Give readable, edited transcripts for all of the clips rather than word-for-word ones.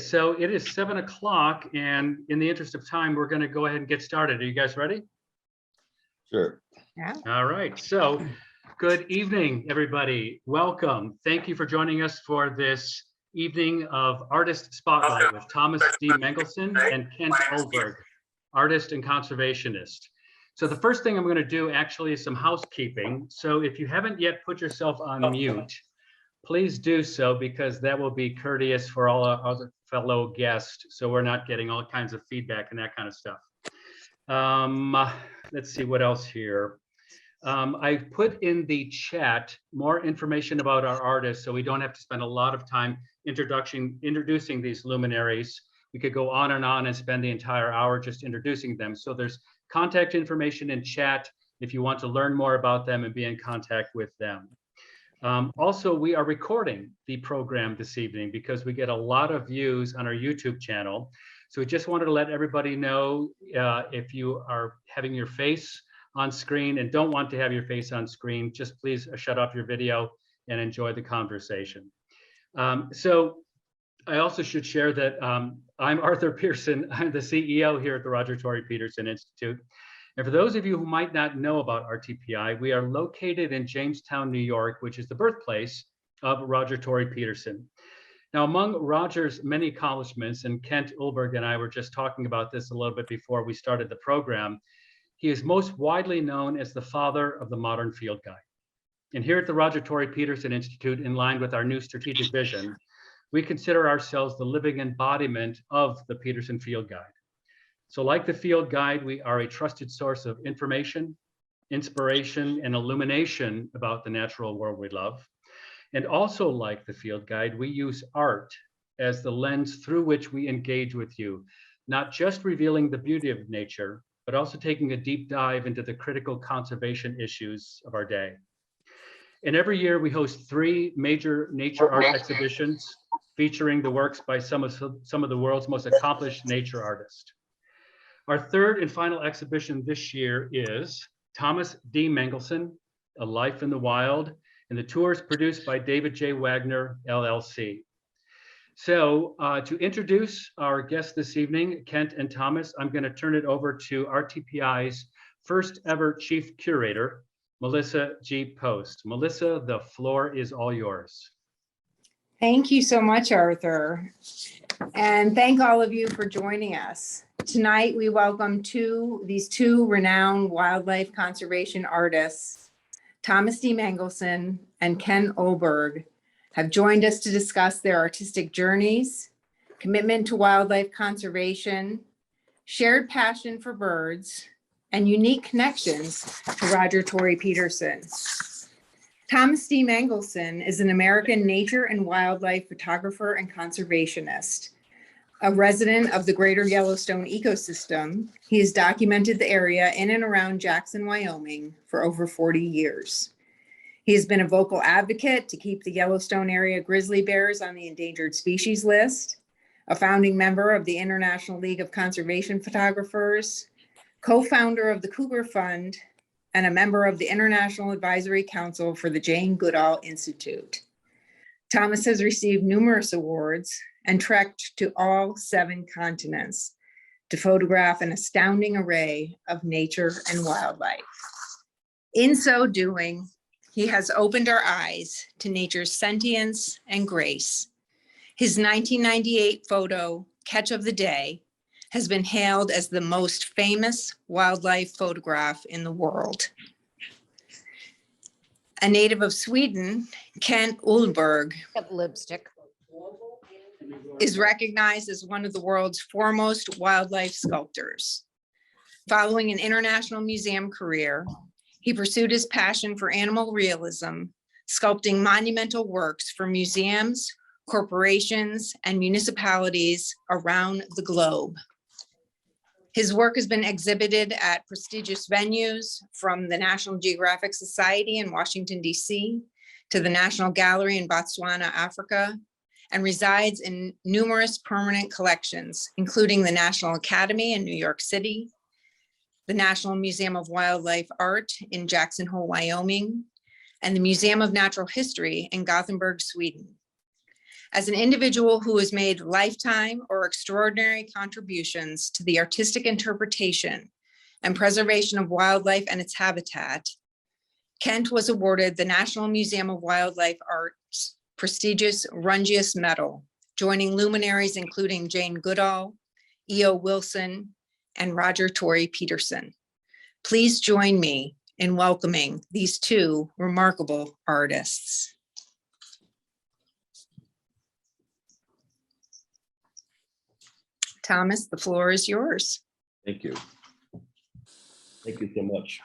so it is 7 o'clock, and in the interest of time, we're going to go ahead and get started. Are you guys ready? Sure. Yeah. All right. So good evening, everybody. Welcome. Thank you for joining us for this evening of Artist Spotlight with Thomas D. Mangelsen and Kent Ullberg, artist and conservationist. So the first thing I'm going to do actually is some housekeeping. So if you haven't yet put yourself on mute, please do so, because that will be courteous for all our other fellow guests, so we're not getting all kinds of feedback and that kind of stuff. Let's see what else here. I've put in the chat more information about our artists, so we don't have to spend a lot of time introducing these luminaries. We could go on and spend the entire hour just introducing them. So there's contact information in chat if you want to learn more about them and be in contact with them. Also, we are recording the program this evening because we get a lot of views on our YouTube channel. So we just wanted to let everybody know, if you are having your face on screen and don't want to have your face on screen, just please shut off your video and enjoy the conversation. So I also should share that I'm Arthur Pearson. I'm the CEO here at the Roger Tory Peterson Institute. And for those of you who might not know about RTPI, we are located in Jamestown, New York, which is the birthplace of Roger Tory Peterson. Now, among Roger's many accomplishments, and Kent Ullberg and I were just talking about this a little bit before we started the program, he is most widely known as the father of the modern field guide. And here at the Roger Tory Peterson Institute, in line with our new strategic vision, we consider ourselves the living embodiment of the Peterson Field Guide. So like the field guide, we are a trusted source of information, inspiration, and illumination about the natural world we love. And also like the field guide, we use art as the lens through which we engage with you, not just revealing the beauty of nature, but also taking a deep dive into the critical conservation issues of our day. And every year we host 3 major nature art exhibitions featuring the works by some of the world's most accomplished nature artists. Our third and final exhibition this year is Thomas D. Mangelsen, A Life in the Wild, and the tour is produced by David J. Wagner, LLC. So to introduce our guests this evening, Kent and Thomas, I'm going to turn it over to RTPI's first ever chief curator, Melissa G. Post. Melissa, the floor is all yours. Thank you so much, Arthur. And thank all of you for joining us. Tonight, we welcome these two renowned wildlife conservation artists, Thomas D. Mangelsen and Kent Ullberg, have joined us to discuss their artistic journeys, commitment to wildlife conservation, shared passion for birds, and unique connections to Roger Tory Peterson. Thomas D. Mangelsen is an American nature and wildlife photographer and conservationist. A resident of the greater Yellowstone ecosystem, he has documented the area in and around Jackson, Wyoming for over 40 years. He has been a vocal advocate to keep the Yellowstone area grizzly bears on the endangered species list, a founding member of the International League of Conservation Photographers, co-founder of the Cougar Fund, and a member of the International Advisory Council for the Jane Goodall Institute. Thomas has received numerous awards and trekked to all 7 continents to photograph an astounding array of nature and wildlife. In so doing, he has opened our eyes to nature's sentience and grace. His 1998 photo, Catch of the Day, has been hailed as the most famous wildlife photograph in the world. A native of Sweden, Kent Ullberg lipstick is recognized as one of the world's foremost wildlife sculptors. Following an international museum career, he pursued his passion for animal realism, sculpting monumental works for museums, corporations, and municipalities around the globe. His work has been exhibited at prestigious venues, from the National Geographic Society in Washington, D.C., to the National Gallery in Botswana, Africa, and resides in numerous permanent collections, including the National Academy in New York City, the National Museum of Wildlife Art in Jackson Hole, Wyoming, and the Museum of Natural History in Gothenburg, Sweden. As an individual who has made lifetime or extraordinary contributions to the artistic interpretation and preservation of wildlife and its habitat, Kent was awarded the National Museum of Wildlife Art's prestigious Rungius Medal, joining luminaries including Jane Goodall, E.O. Wilson, and Roger Tory Peterson. Please join me in welcoming these two remarkable artists. Thomas, the floor is yours. Thank you. Thank you so much.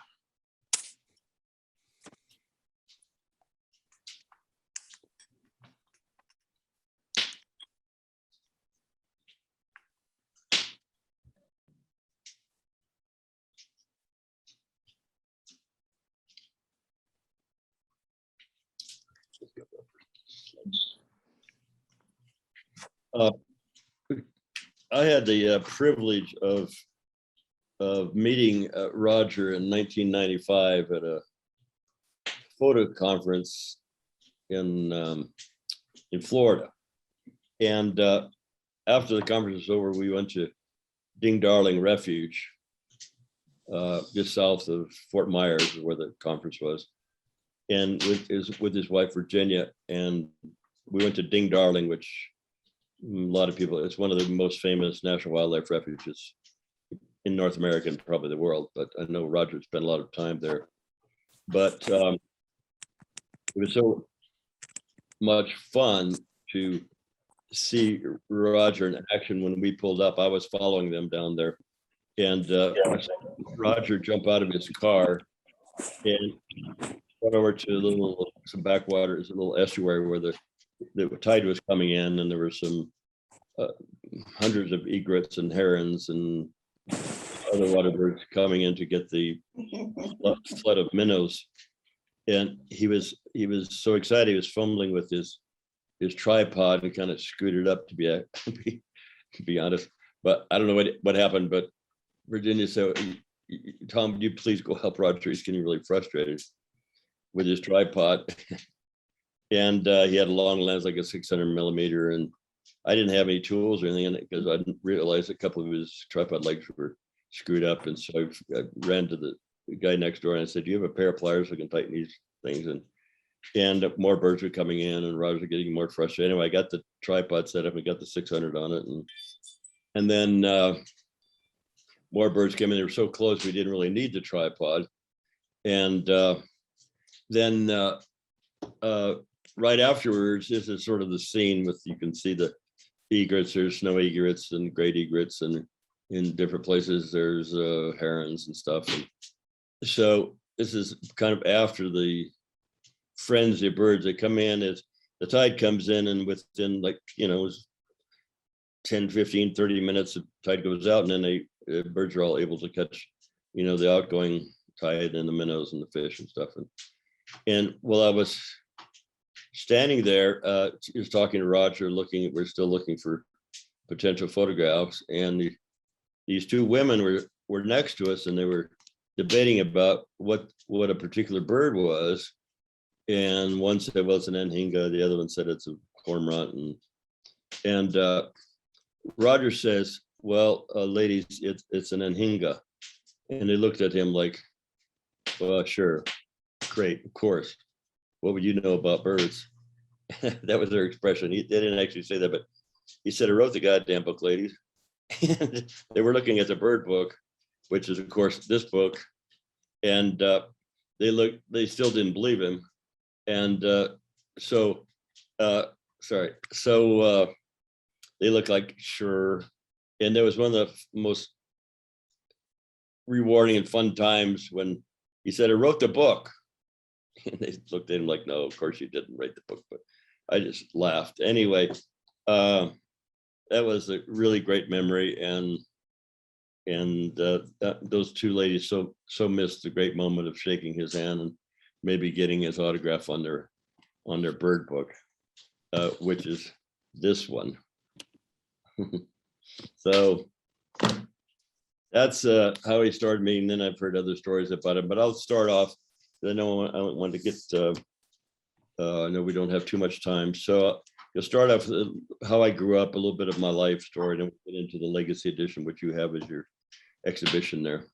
I had the privilege of meeting Roger in 1995 at a photo conference in Florida. And after the conference was over, we went to Ding Darling Refuge, just south of Fort Myers, where the conference was, and with his wife Virginia. And we went to Ding Darling, which a lot of people, it's one of the most famous national wildlife refuges in North America and probably the world, but I know Roger spent a lot of time there. But it was so much fun to see Roger in action. When we pulled up, I was following them down there, and Roger jumped out of his car and went over to some backwaters, a little estuary where the tide was coming in, and there were some hundreds of egrets and herons and other water birds coming in to get the flood of minnows. And he was so excited. He was fumbling with his tripod and kind of scooted up to be honest. But I don't know what happened. But Virginia said, "Tom, would you please go help Roger? He's getting really frustrated with his tripod." And he had a long lens, like a 600 millimeter, and I didn't have any tools or anything in it because I didn't realize a couple of his tripod legs were screwed up. And so I ran to the guy next door and I said, "Do you have a pair of pliers I can tighten these things?" And more birds were coming in, and Roger was getting more frustrated. Anyway, I got the tripod set up and got the 600 on it, and then more birds came in. They were so close we didn't really need the tripod. And then right afterwards, this is sort of the scene with, you can see the egrets, there's snow egrets and great egrets, and in different places there's herons and stuff. And so this is kind of after the frenzy of birds. They come in as the tide comes in, and within 10, 15, 30 minutes, the tide goes out, and then the birds are all able to catch, the outgoing tide and the minnows and the fish and stuff. And while I was standing there, he was talking to Roger, we're still looking for potential photographs, and these two women were next to us, and they were debating about what a particular bird was. And one said, "Well, it's an anhinga." The other one said it's a cormorant. And Roger says, "Well, ladies, it's an anhinga." And they looked at him like, "Well, sure, great, of course. What would you know about birds?" That was their expression. They didn't actually say that, but he said, "I wrote the goddamn book, ladies." And they were looking at the bird book, which is, of course, this book. And they still didn't believe him. And so they looked like, "Sure." And there was one of the most rewarding and fun times when he said, "I wrote the book." And they looked at him like, "No, of course you didn't write the book." But I just laughed. Anyway, that was a really great memory. And those two ladies so missed the great moment of shaking his hand and maybe getting his autograph on their bird book, which is this one. So that's how he started me. And then I've heard other stories about him, but I'll start off. I know I want to get, I know we don't have too much time. So you'll start off with how I grew up, a little bit of my life story, and then we'll get into the legacy edition, which you have as your exhibition there.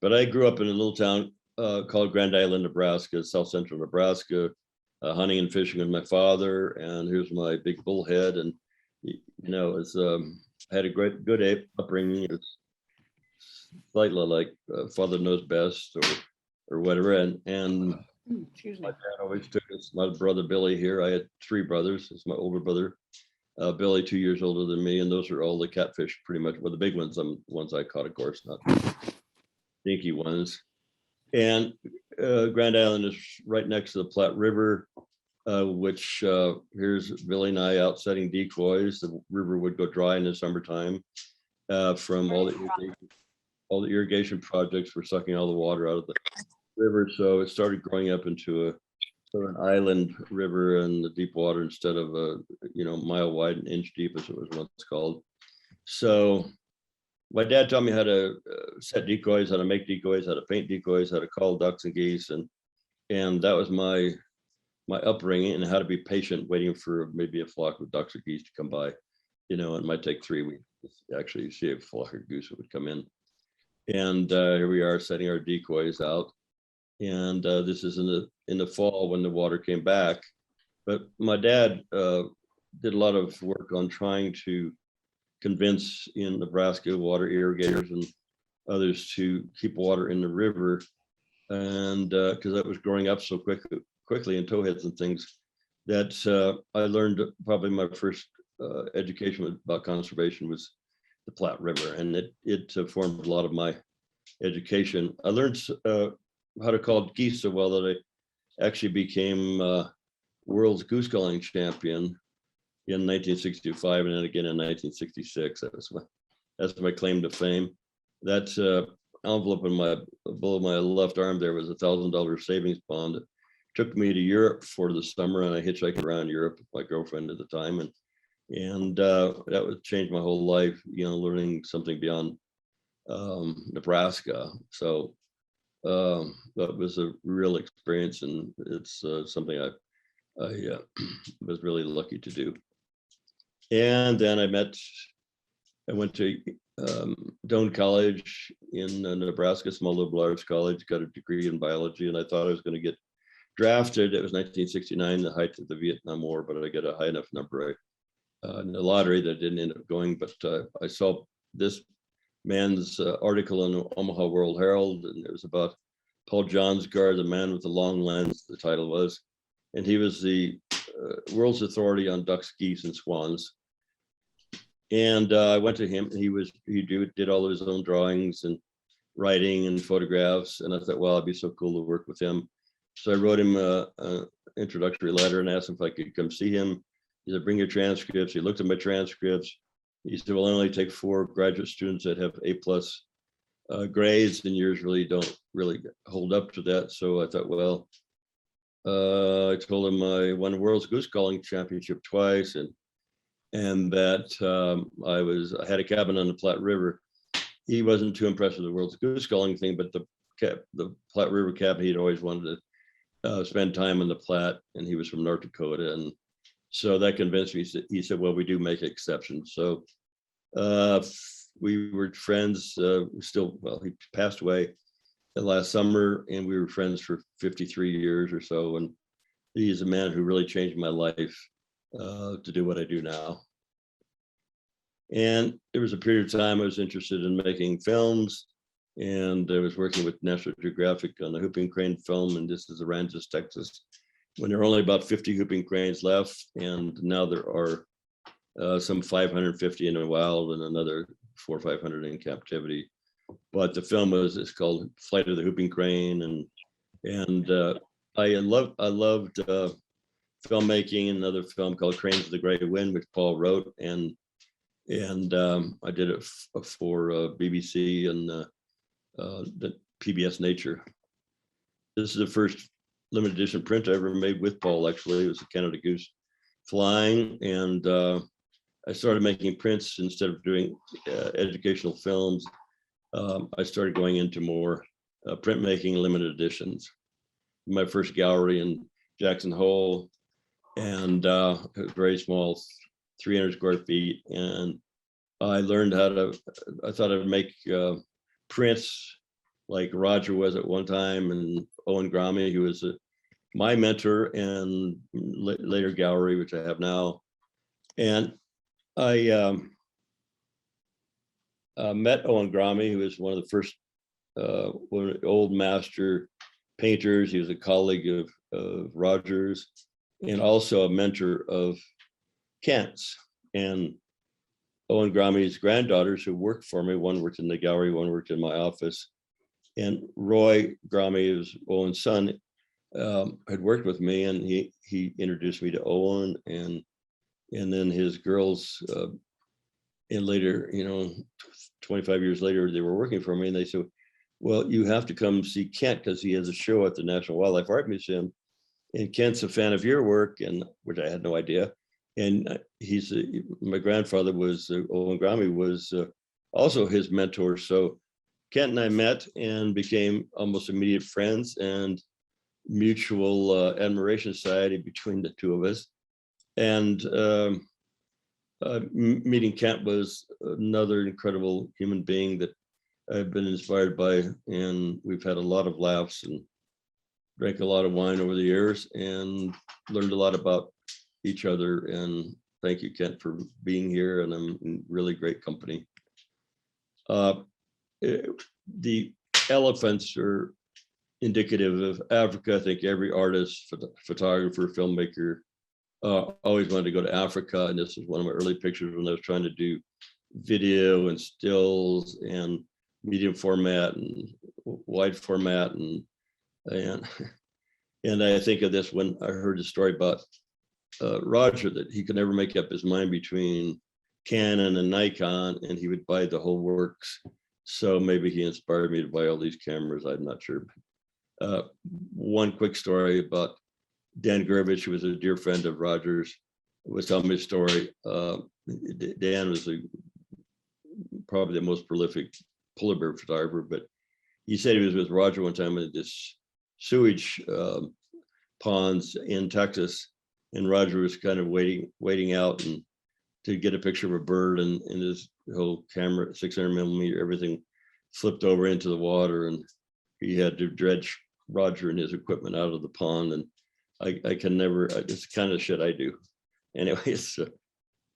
But I grew up in a little town called Grand Island, Nebraska, south central Nebraska, hunting and fishing with my father. And here's my big bullhead. And, it's I had a good upbringing. It's slightly like father knows best or whatever. And Excuse me. my dad always took us, my brother Billy here. I had 3 brothers. It's my older brother, Billy, 2 years older than me. And those are all the catfish pretty much. Well, the big ones, ones I caught, of course, not dinky ones. And Grand Island is right next to the Platte River, which here's Billy and I out setting decoys. The river would go dry in the summertime from all the irrigation projects were sucking all the water out of the river. So it started growing up into a sort of an island river in the deep water instead of a mile wide and inch deep, as it was once called. So my dad taught me how to set decoys, how to make decoys, how to paint decoys, how to call ducks and geese, and that was my upbringing, and how to be patient, waiting for maybe a flock of ducks or geese to come by. It might take 3 weeks to actually see a flock of goose that would come in. And here we are setting our decoys out, and this is in the fall when the water came back. But my dad did a lot of work on trying to convince in Nebraska water irrigators and others to keep water in the river, and because that was growing up so quickly in towheads and things, that I learned probably my first education about conservation was the Platte River, and it formed a lot of my education. I learned how to call geese so well that I actually became world's goose calling champion in 1965, and then again in 1966. That's my claim to fame. That envelope below my left arm there was $1,000 savings bond. It took me to Europe for the summer, and I hitchhiked around Europe with my girlfriend at the time, and that would change my whole life. Learning something beyond Nebraska. So that was a real experience, and it's something I was really lucky to do. And then I went to Doane College in Nebraska, small liberal arts college, got a degree in biology, and I thought I was going to get drafted. It was 1969, the height of the Vietnam War, but I got a high enough number in the lottery that didn't end up going. But I saw this man's article in the Omaha World Herald, and it was about Paul Johnsgaard, the man with the long lens, the title was, and he was the world's authority on ducks, geese, and swans. And I went to him, and he did all of his own drawings and writing and photographs. And I thought, well, it'd be so cool to work with him. So I wrote him an introductory letter and asked him if I could come see him. He said, bring your transcripts. He looked at my transcripts. He said, well, I only take 4 graduate students that have A+ grades, and yours don't really hold up to that. So I thought, well, I told him I won the world's goose calling championship twice, and that I had a cabin on the Platte River. He wasn't too impressed with the world's goose calling thing, but the Platte River cabin, he'd always wanted to spend time in the Platte, and he was from North Dakota, and so that convinced me. He said, well, we do make exceptions. So we were friends still. Well, he passed away last summer, and we were friends for 53 years or so, and he's a man who really changed my life to do what I do now. And there was a period of time I was interested in making films, and I was working with National Geographic on a whooping crane film, and this is Aransas, Texas, when there were only about 50 whooping cranes left, and now there are some 550 in the wild and another 400 or 500 in captivity. But the film is called Flight of the Whooping Crane, and I loved filmmaking. Another film called Cranes of the Great Wind, which Paul wrote, and I did it for BBC and the PBS Nature. This is the first limited edition print I ever made with Paul. Actually, it was a Canada goose flying, and I started making prints instead of doing educational films. I started going into more printmaking, limited editions. My first gallery in Jackson Hole and it was very small, 300 square feet. And I learned how to, I thought I'd make prints like Roger was at one time, and Owen Gramy, who was my mentor, and later gallery, which I have now. And I met Owen Gramy, who was one of the first one of the old master painters. He was a colleague of Roger's, and also a mentor of Kent's. And Owen Gramy's granddaughters, who worked for me, one worked in the gallery, one worked in my office. And Roy Gramy, who's Owen's son, had worked with me, and he introduced me to Owen, and then his girls, and later, 25 years later, they were working for me, and they said, well, you have to come see Kent because he has a show at the National Wildlife Art Museum, and Kent's a fan of your work, and which I had no idea. And my grandfather was, Owen Gramy was also his mentor. So Kent and I met and became almost immediate friends, and mutual admiration society between the two of us. And meeting Kent was another incredible human being that I've been inspired by, and we've had a lot of laughs and drank a lot of wine over the years and learned a lot about each other. And thank you, Kent, for being here, and I'm in really great company. The elephants are indicative of Africa. I think every artist, photographer, filmmaker always wanted to go to Africa. And this is one of my early pictures when I was trying to do video and stills and medium format and wide format. And I think of this when I heard the story about Roger, that he could never make up his mind between Canon and Nikon, and he would buy the whole works. So maybe he inspired me to buy all these cameras. I'm not sure. One quick story about Dan Gurvich, who was a dear friend of Roger's, was telling me a story. Dan was probably the most prolific polar bear photographer, but he said he was with Roger one time at this sewage ponds in Texas, and Roger was kind of waiting out and to get a picture of a bird, and his whole camera, 600 millimeter, everything flipped over into the water, and he had to dredge Roger and his equipment out of the pond. And I can never, it's the kind of shit I do. Anyway, it's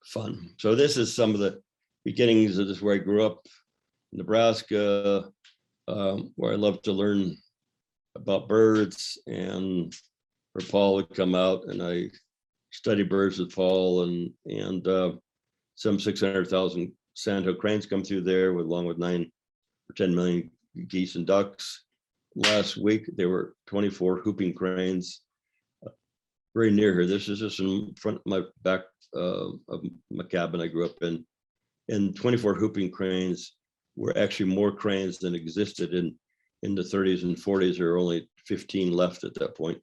fun. So this is some of the beginnings of this, where I grew up, Nebraska, where I love to learn about birds, and where Paul would come out, and I study birds with Paul, and some 600,000 sandhill cranes come through there, along with 9 or 10 million geese and ducks. Last week, there were 24 whooping cranes very near here. This is just in front of my back of my cabin I grew up in. And 24 whooping cranes were actually more cranes than existed in the 30s and 40s. There were only 15 left at that point.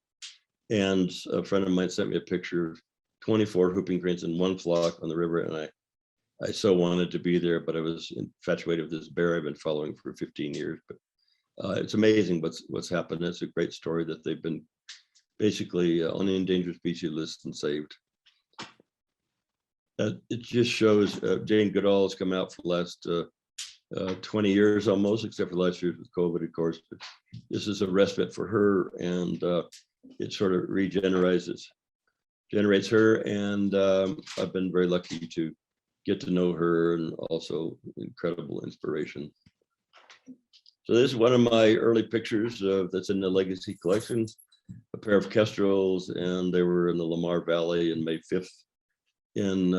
And a friend of mine sent me a picture of 24 whooping cranes in one flock on the river. And I so wanted to be there, but I was infatuated with this bear I've been following for 15 years. But it's amazing what's happened. It's a great story that they've been basically on the endangered species list and saved. It just shows Jane Goodall has come out for the last 20 years almost, except for last year with COVID, of course. But this is a respite for her, and it sort of generates her. And I've been very lucky to get to know her, and also incredible inspiration. So this is one of my early pictures that's in the Legacy collection, a pair of kestrels, and they were in the Lamar Valley on May 5th. And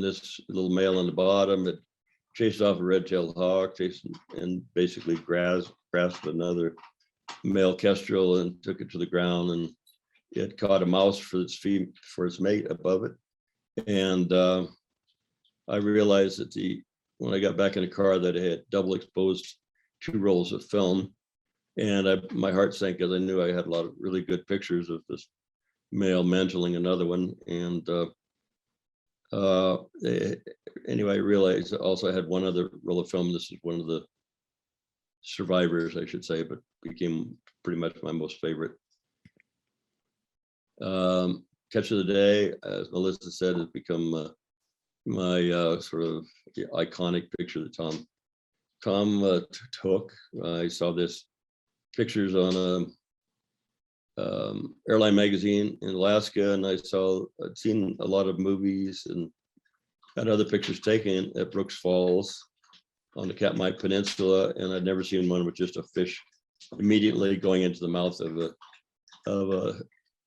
this little male on the bottom, it chased off a red-tailed hawk, and basically grasped another male kestrel and took it to the ground, and it caught a mouse for its mate above it. And I realized that when I got back in the car, that I had double exposed 2 rolls of film, and my heart sank because I knew I had a lot of really good pictures of this male mantling another one. And anyway, I realized also I had one other roll of film. This is one of the survivors, I should say, but became pretty much my most favorite. catch of the day, as Melissa said, has become my sort of iconic picture that Tom took. I saw this pictures on a airline magazine in Alaska, and I'd seen a lot of movies and had other pictures taken at Brooks Falls on the Katmai Peninsula, and I'd never seen one with just a fish immediately going into the mouth of a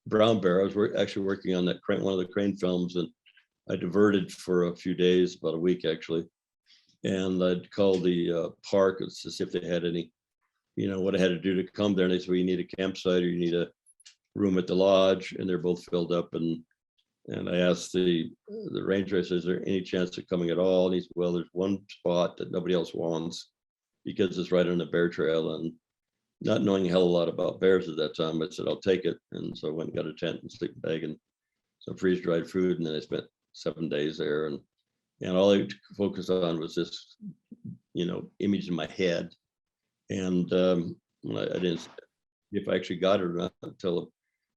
brown bear. I was actually working on that one of the crane films, and I diverted for a few days, about a week actually, and I'd call the park to see if they had any, what I had to do to come there, and they said, well, you need a campsite or you need a room at the lodge, and they're both filled up. And I asked the ranger, I said, is there any chance of coming at all? And he said, well, there's one spot that nobody else wants because it's right on the bear trail. And not knowing a hell of a lot about bears at that time, I said, I'll take it. And so I went and got a tent and sleeping bag and some freeze-dried food. And then I spent 7 days there. And all I focused on was this, image in my head. And when I didn't, if I actually got it or not until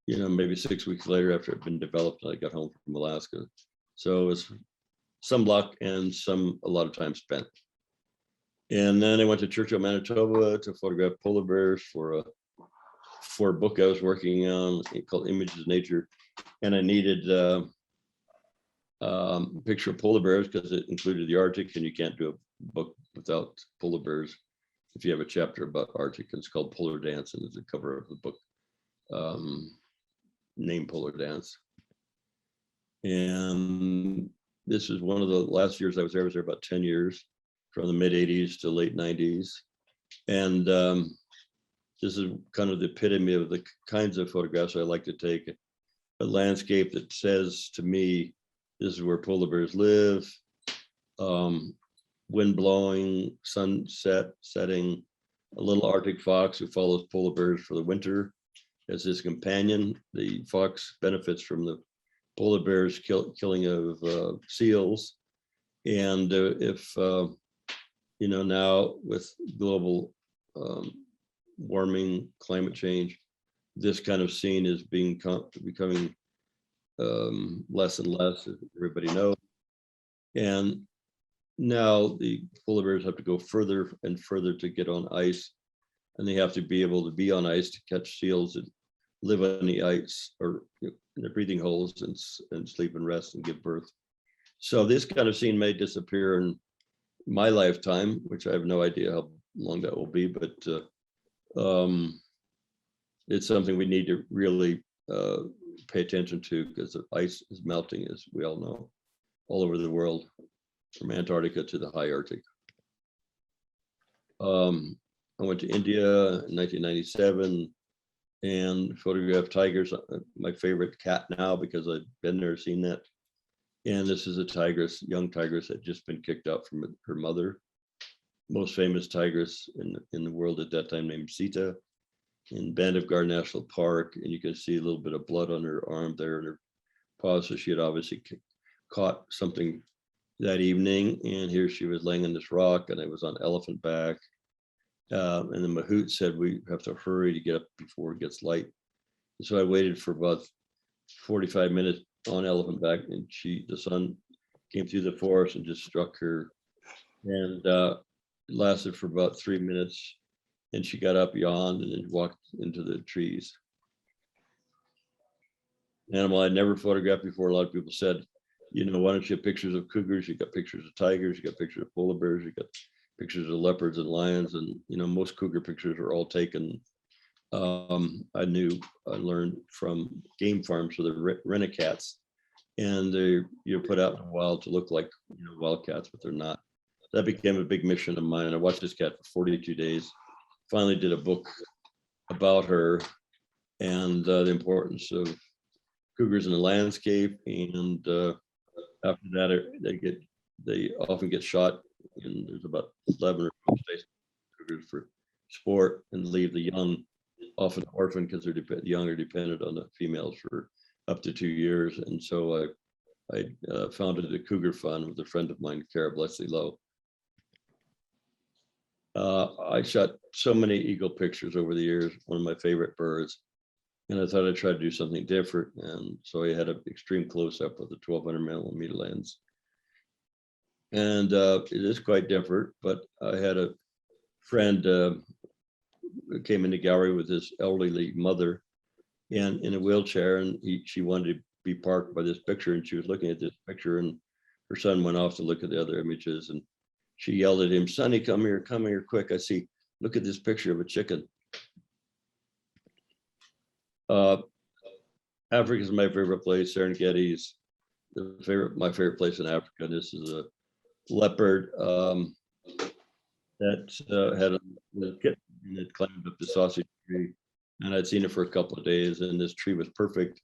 maybe 6 weeks later after it had been developed, I got home from Alaska. So it was some luck and a lot of time spent. And then I went to Churchill, Manitoba to photograph polar bears for a book I was working on called Images of Nature. And I needed a picture of polar bears because it included the Arctic, and you can't do a book without polar bears. If you have a chapter about Arctic, it's called Polar Dance, and it's the cover of the book. Named Polar Dance. And this is one of the last years I was there about 10 years, from the mid 80s to late 90s. And this is kind of the epitome of the kinds of photographs I like to take. A landscape that says to me, this is where polar bears live. Wind blowing, sunset, setting, a little Arctic fox who follows polar bears for the winter as his companion. The fox benefits from the polar bears killing of seals. And if, now with global warming, climate change, this kind of scene is becoming less and less, as everybody knows. And now the polar bears have to go further and further to get on ice, and they have to be able to be on ice to catch seals that live on the ice or in their breathing holes and sleep and rest and give birth. So this kind of scene may disappear in my lifetime, which I have no idea how long that will be, but it's something we need to really pay attention to, because the ice is melting, as we all know, all over the world, from Antarctica to the high Arctic. I went to India in 1997 and photographed tigers, my favorite cat now, because I've been there, seen that. And this is a tigress, young tigress that had just been kicked out from her mother. Most famous tigress in the world at that time, named Sita, in Bandhavgarh National Park. And you can see a little bit of blood on her arm there and her paw. So she had obviously caught something that evening. And here she was laying on this rock, and I was on elephant back. And the mahout said, we have to hurry to get up before it gets light. So I waited for about 45 minutes on elephant back, and the sun came through the forest and just struck her. And it lasted for about 3 minutes. And she got up, yawned, and then walked into the trees. Animal I'd never photographed before. A lot of people said, why don't you have pictures of cougars? You got pictures of tigers, you got pictures of polar bears, you got pictures of leopards and lions. And, most cougar pictures are all taken. I learned from game farms, so the renacats, and you're put out in the wild to look like, wildcats, but they're not. That became a big mission of mine. I watched this cat for 42 days. Finally did a book about her and the importance of cougars in the landscape. And after that, they often get shot, and there's about 11 or 12 states cougars for sport, and leave the young often orphaned, because the young are dependent on the females for up to 2 years. And so I founded a Cougar Fund with a friend of mine, Cara Blesley Lowe. I shot so many eagle pictures over the years, one of my favorite birds. And I thought I'd try to do something different. And so I had an extreme close-up with the 1200mm lens. And it is quite different, but I had a friend who came in the gallery with his elderly mother and in a wheelchair, and she wanted to be parked by this picture, and she was looking at this picture, and her son went off to look at the other images, and she yelled at him, "Sonny, come here quick. I see, look at this picture of a chicken." Africa is my favorite place. Serengeti is my favorite place in Africa. This is a leopard that had a kitten that climbed up the sausage tree, and I'd seen it for a couple of days, and this tree was perfect.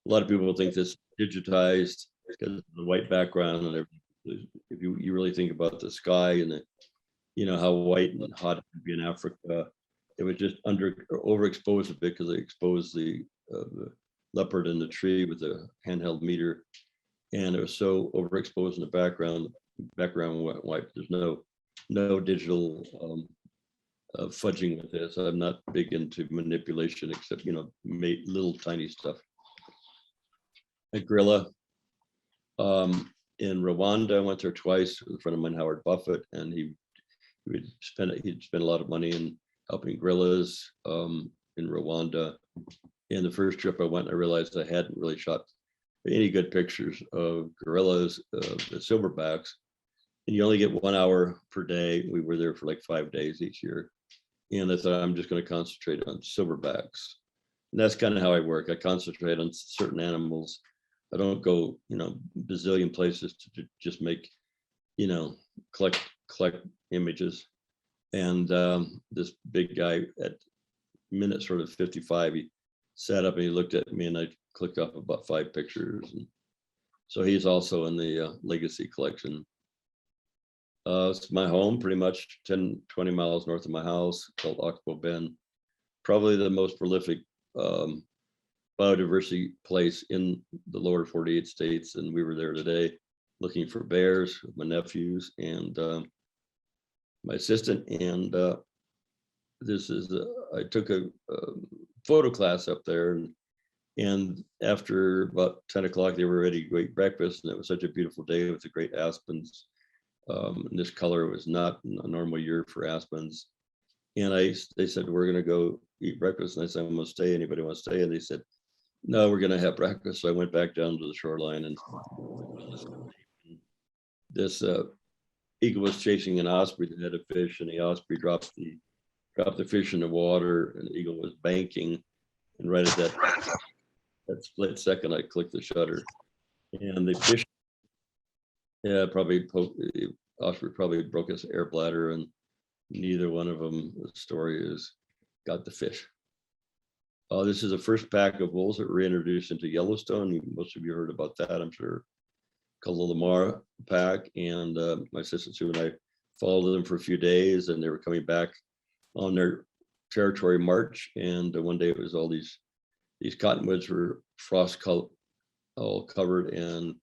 A lot of people think this digitized because of the white background and everything. If you really think about the sky and how white and hot it could be in Africa, it was just overexposed a bit because they exposed the leopard in the tree with a handheld meter, and it was so overexposed in the background went white. There's no digital fudging with this. I'm not big into manipulation except make little tiny stuff. A gorilla in Rwanda. I went there twice with a friend of mine, Howard Buffett, and he'd spent a lot of money in helping gorillas in Rwanda. And the first trip I went, I realized I hadn't really shot any good pictures of gorillas, the silverbacks, and you only get 1 hour per day. We were there for like 5 days each year, and I thought I'm just going to concentrate on silverbacks, and that's kind of how I work. I concentrate on certain animals. I don't go bazillion places to just make collect images. And this big guy at minute sort of 55, he sat up and he looked at me, and I clicked off about 5 pictures. And so he's also in the legacy collection. It's my home, pretty much 10, 20 miles north of my house, called Oxbow Bend. Probably the most prolific biodiversity place in the lower 48 states. And we were there today looking for bears with my nephews and my assistant. And I took a photo class up there, and after about 10 o'clock, they were ready to go eat breakfast. And it was such a beautiful day with the great aspens. And this color was not a normal year for aspens. And they said, "We're going to go eat breakfast." And I said, "I'm going to stay. Anybody want to stay?" And they said, "No, we're going to have breakfast." So I went back down to the shoreline, and this eagle was chasing an osprey that had a fish, and the osprey dropped the fish in the water, and the eagle was banking. And right at that split second, I clicked the shutter, and the fish, the osprey probably broke his air bladder, and neither one of them, the story is, got the fish. This is the first pack of wolves that were introduced into Yellowstone. Most of you heard about that, I'm sure. Called the Lamar pack, and my assistant Sue and I followed them for a few days, and they were coming back on their territory march. And one day it was all these cottonwoods were frost all covered, and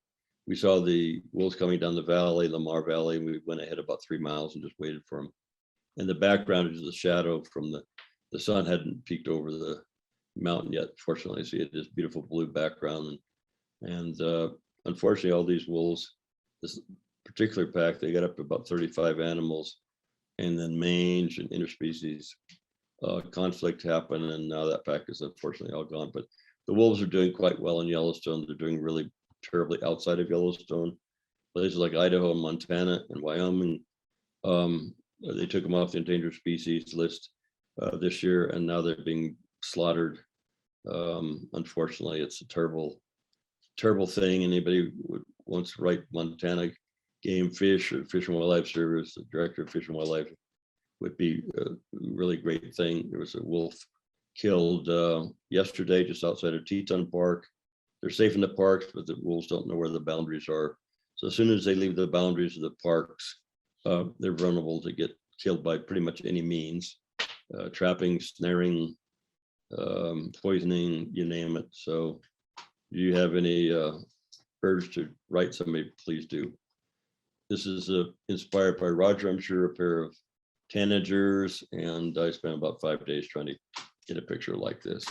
we saw the wolves coming down the valley, Lamar Valley, and we went ahead about 3 miles and just waited for them. And the background is the shadow from the sun hadn't peeked over the mountain yet, fortunately. So you had this beautiful blue background, and unfortunately, all these wolves, this particular pack, they got up to about 35 animals, and then mange and interspecies conflict happened, and now that pack is unfortunately all gone. But the wolves are doing quite well in Yellowstone. They're doing really terribly outside of Yellowstone. Places like Idaho, Montana, and Wyoming, they took them off the endangered species list this year, and now they're being slaughtered. Unfortunately, it's a terrible thing. Anybody would wants to write Montana Game Fish or Fish and Wildlife Service, the director of Fish and Wildlife, would be a really great thing. There was a wolf killed yesterday just outside of Teton Park. They're safe in the parks, but the wolves don't know where the boundaries are. So as soon as they leave the boundaries of the parks, they're vulnerable to get killed by pretty much any means, trapping, snaring, poisoning, you name it. So if you have any urge to write somebody, please do. This is inspired by Roger, I'm sure, a pair of tanagers, and I spent about 5 days trying to get a picture like this.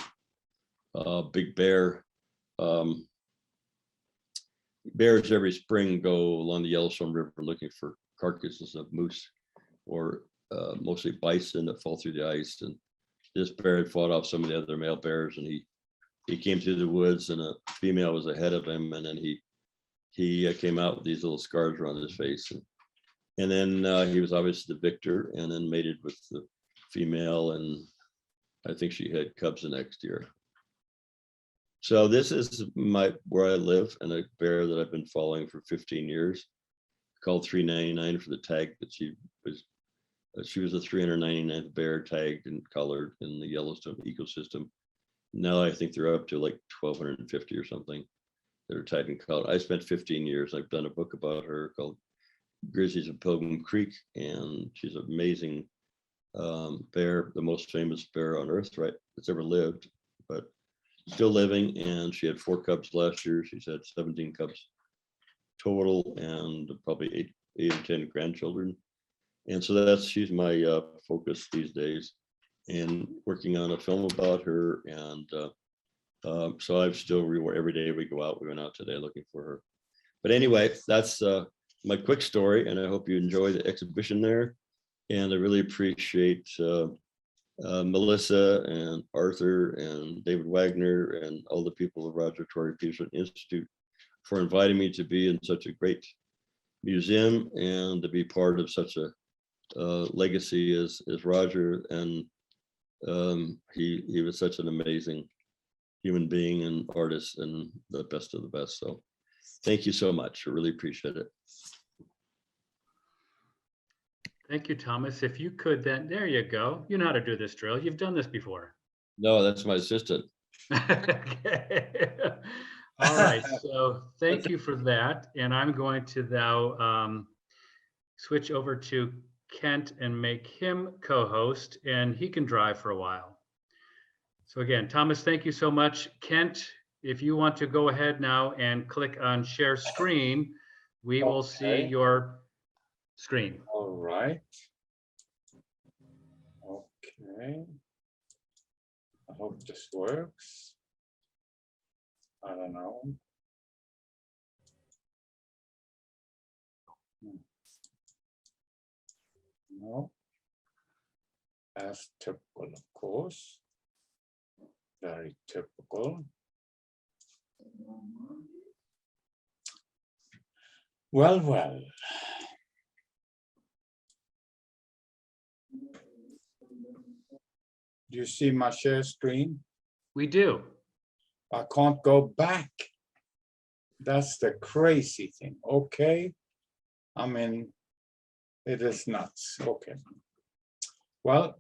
big bear. Bears every spring go along the Yellowstone River looking for carcasses of moose or mostly bison that fall through the ice. And this bear had fought off some of the other male bears, and he came through the woods, and a female was ahead of him, and then he came out with these little scars around his face, and then he was obviously the victor, and then mated with the female, and I think she had cubs the next year. So this is where I live, and a bear that I've been following for 15 years, called 399 for the tag that she was the 399th bear tagged and colored in the Yellowstone ecosystem. Now I think they're up to like 1,250 or something that are tagged and colored. I spent 15 years. I've done a book about her called Grizzlies of Pilgrim Creek, and she's an amazing bear, the most famous bear on earth, right, that's ever lived, but still living. And she had 4 cubs last year. She's had 17 cubs total, and probably 8 or 10 grandchildren. And so she's my focus these days, and working on a film about her. And so I'm still every day we go out. We went out today looking for her. But anyway, that's my quick story, and I hope you enjoy the exhibition there. And I really appreciate Melissa and Arthur and David Wagner and all the people of Roger Tory Peterson Institute for inviting me to be in such a great museum and to be part of such a legacy as Roger. And he was such an amazing human being and artist, and the best of the best. So thank you so much. I really appreciate it. Thank you, Thomas. If you could then, there you go. You know how to do this drill. You've done this before. No, that's my assistant. Okay. All right. So thank you for that. And I'm going to now switch over to Kent and make him co-host, and he can drive for a while. So again, Thomas, thank you so much. Kent, if you want to go ahead now and click on share screen, we will see your screen. All right. Okay. I hope this works. I don't know. No. As typical, of course. Very typical. Well, well. Do you see my share screen? We do. I can't go back. That's the crazy thing. Okay. I mean, it is nuts. Okay. Well,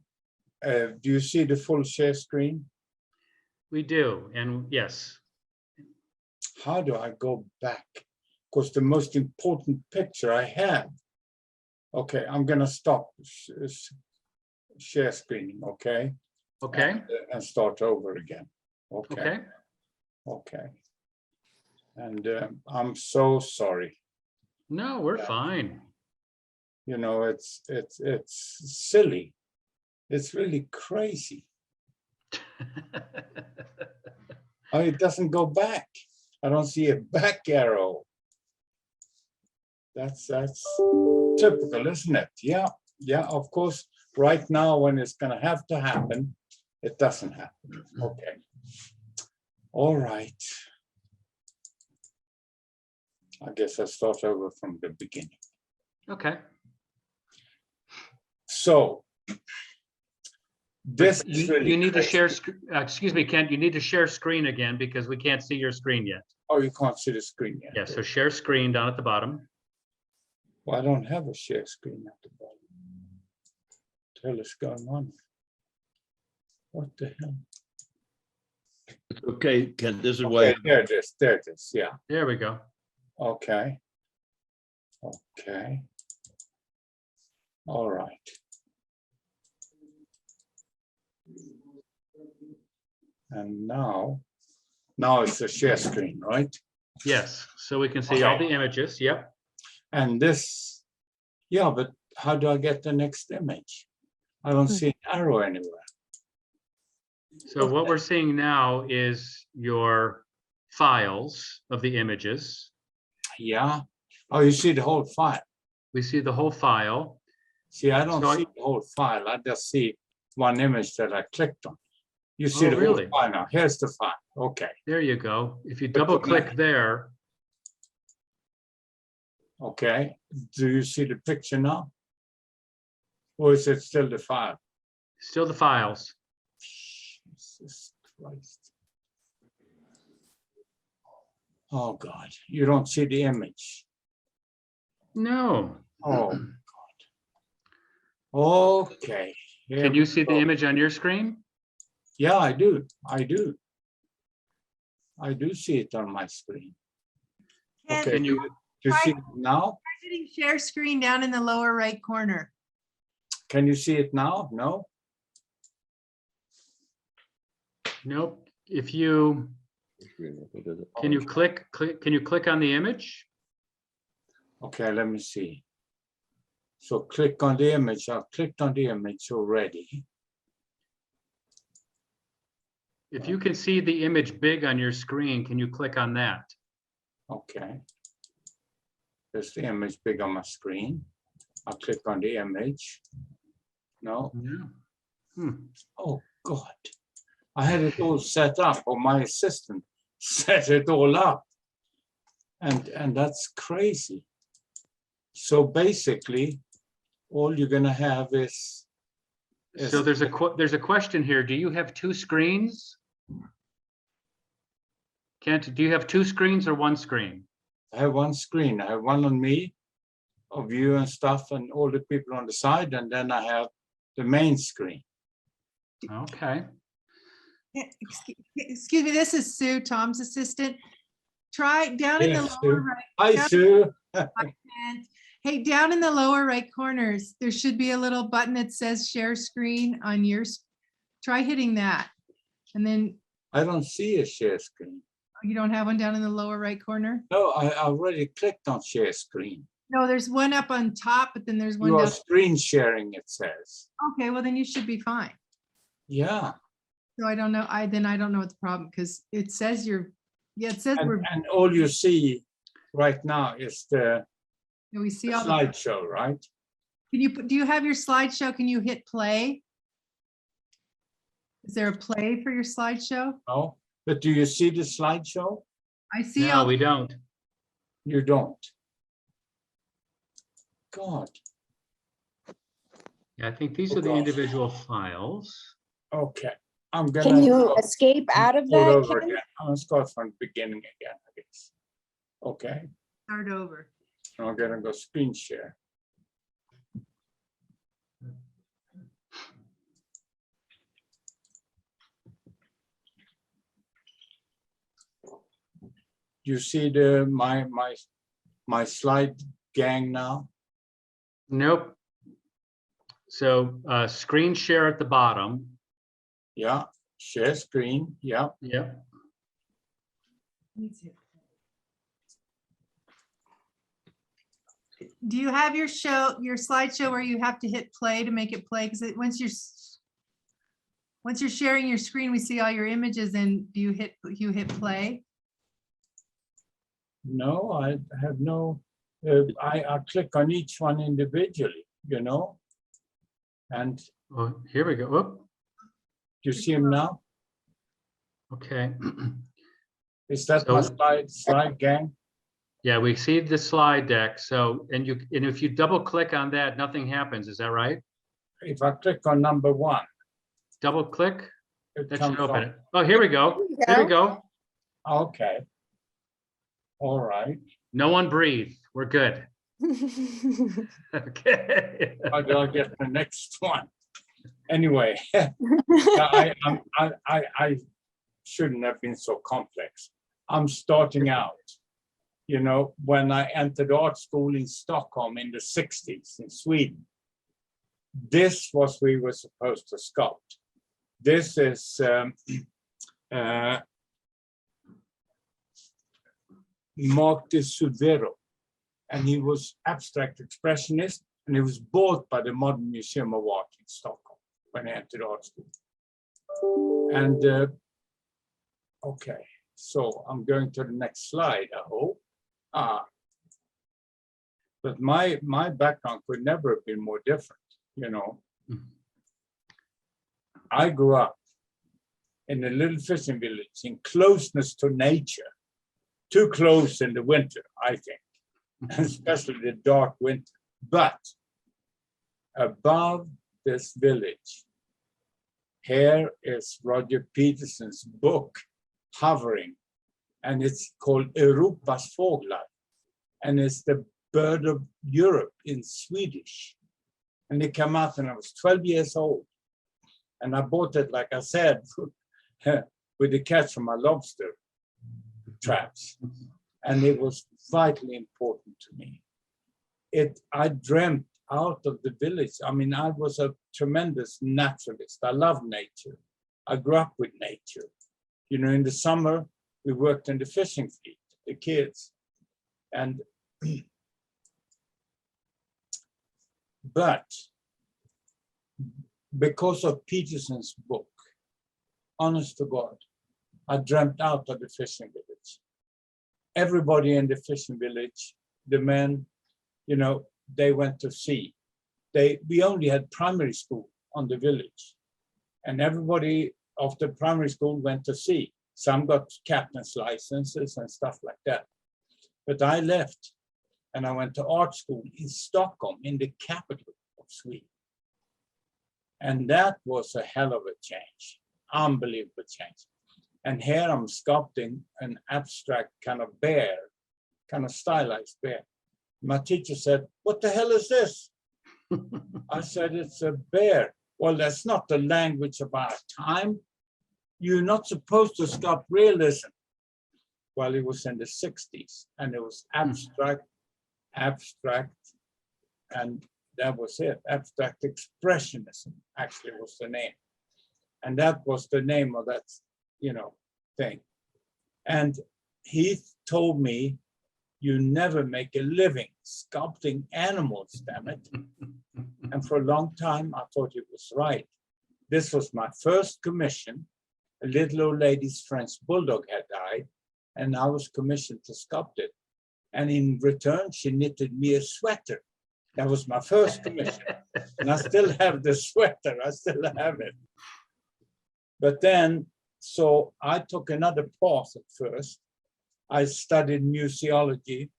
do you see the full share screen? We do. And yes. How do I go back? Because the most important picture I have. Okay, I'm going to stop share screening. Okay. Okay. And start over again. Okay. Okay. Okay. And I'm so sorry. No, we're fine. You know, it's silly. It's really crazy. Oh, it doesn't go back. I don't see a back arrow. That's typical, isn't it? Yeah, yeah, of course. Right now, when it's going to have to happen, it doesn't happen. Okay. All right. I guess I'll start over from the beginning. Okay. So, this is really you need to crazy. share, excuse me, Kent, you need to share screen again because we can't see your screen yet. Oh, you can't see the screen yet. Yeah, so share screen down at the bottom. Well, I don't have a share screen at the bottom. What the hell is going on? What the hell? Okay, Kent, this is Okay, why. there it is. There it is. Yeah. There we go. Okay. Okay. All right. And now it's a share screen, right? Yes, so we can see all Okay. the images. Yep. And this, yeah, but how do I get the next image? I don't see an arrow anywhere. So what we're seeing now is your files of the images. Yeah. Oh, you see the whole file. We see the whole file. See, I don't So see the whole file. I just see one image that I clicked on. You see Oh, the really? whole file now. Here's the file. Okay. There you go. If you But double the click there, Okay. Do you see the picture now? Or is it still the file? still the files. Jesus Christ. Oh God, you don't see the image. No. Oh God. Okay. Here Can you we see the go. image on your screen? Yeah, I do. I do. I do see it on my screen. Ken, Okay. Can you, Do you see it now? try hitting share screen down in the lower right corner. Can you see it now? No? nope. If you, can you click, can you click on the image? Okay, let me see. So click on the image. I've clicked on the image already. If you can see the image big on your screen, can you click on that? Okay. There's the image big on my screen. I'll click on the image. No. Yeah. Hmm. Oh, God. I had it all set up, or my assistant set it all up. And that's crazy. So basically, all you're gonna have is So there's a question here. Do you have two screens? Kent, do you have two screens or one screen? I have one screen. I have one on me, of you and stuff, and all the people on the side, and then I have the main screen. Okay. Excuse me, this is Sue, Tom's assistant. Try down in the Yes, lower Sue. right. Hi, down- Sue. and- Hey, down in the lower right corners, there should be a little button that says share screen on yours. Try hitting that. And then I don't see a share screen. you don't have one down in the lower right corner? No, I already clicked on share screen. No, there's one up on top, but then there's one You are down. screen sharing, it says. Okay, well then you should be fine. Yeah, So I don't know, I don't know what the problem, because it says it says we're, and all you see right now is the we see all the, slideshow, right? can you, do you have your slideshow? Can you hit play? Is there a play for your slideshow? No, but do you see the slideshow? I see No, all, we don't. You don't. God, Yeah, I think these Oh, are the gosh. individual files. okay. I'm gonna. Can you go escape out of all that, over Ken? again. Let's go from the beginning again, I guess. Okay, start over. I'm gonna go screen share. You see my slide gang now? Nope. So screen share at the bottom. Yeah, share screen, yeah. Yep. Do you have your slideshow where you have to hit play to make it play? Because once you're sharing your screen, we see all your images, and do you hit play? No, I have no, I click on each one individually, you know? And Oh, here we go. Whoop. you see them now? Okay. Is that So- my slide gang? Yeah, we see the slide deck. So, and if you double click on that, nothing happens. Is that right? If I click on number one, Double click. it That comes should open on. it. Oh, here we go. There we go. Okay. All right. No one breathe. We're good. Okay. How do I get the next one? Anyway, I shouldn't have been so complex. I'm starting out. You know, when I entered art school in Stockholm in the 60s in Sweden, this was we were supposed to sculpt. This is Mark de Suvero, and he was abstract expressionist, and he was bought by the Modern Museum of Art in Stockholm when I entered art school. And okay, so I'm going to the next slide, I hope. But my background could never have been more different, you know. I grew up in a little fishing village in closeness to nature, too close in the winter, I think, especially the dark winter. But above this village, here is Roger Peterson's book hovering, and it's called Europas fåglar, and it's the bird of Europe in Swedish. And it came out when I was 12 years old. And I bought it, like I said, with the catch from my lobster traps. And it was vitally important to me. I dreamt out of the village. I mean, I was a tremendous naturalist. I love nature. I grew up with nature. You know, in the summer, we worked in the fishing fleet, the kids. And but because of Peterson's book, honest to God, I dreamt out of the fishing village. Everybody in the fishing village, the men, you know, they went to sea. We only had primary school on the village. And everybody after primary school went to sea. Some got captain's licenses and stuff like that. But I left and I went to art school in Stockholm, in the capital of Sweden. And that was a hell of a change, unbelievable change. And here I'm sculpting an abstract kind of bear, kind of stylized bear. My teacher said, "What the hell is this?" I said, "It's a bear." "Well, that's not the language of our time. You're not supposed to sculpt realism." Well, it was in the 60s and it was abstract, and that was it. Abstract expressionism actually was the name. And that was the name of that, you know, thing. And he told me, "You never make a living sculpting animals, damn it." And for a long time, I thought he was right. This was my first commission. A little old lady's French bulldog had died, and I was commissioned to sculpt it. And in return, she knitted me a sweater. That was my first commission. And I still have the sweater, I still have it. But then, so I took another path at first. I studied museology.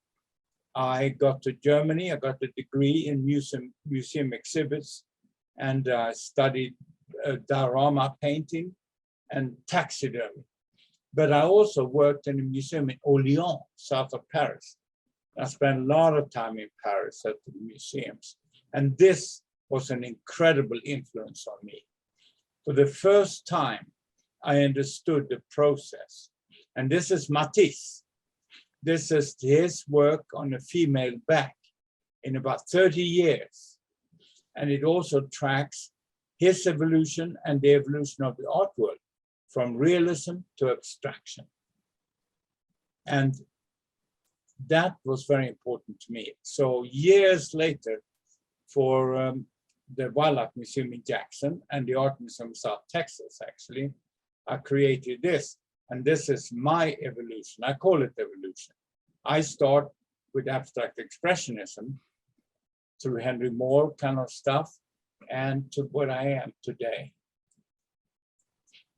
I got to Germany, I got a degree in museum exhibits, and I studied diorama painting and taxidermy. But I also worked in a museum in Orléans, south of Paris. I spent a lot of time in Paris at the museums. And this was an incredible influence on me. For the first time, I understood the process. And this is Matisse. This is his work on a female back in about 30 years. And it also tracks his evolution and the evolution of the art world, from realism to abstraction. And that was very important to me. So years later, for the Wildlife Museum in Jackson and the Art Museum of South Texas, actually, I created this. And this is my evolution. I call it evolution. I start with abstract expressionism through Henry Moore kind of stuff and to what I am today.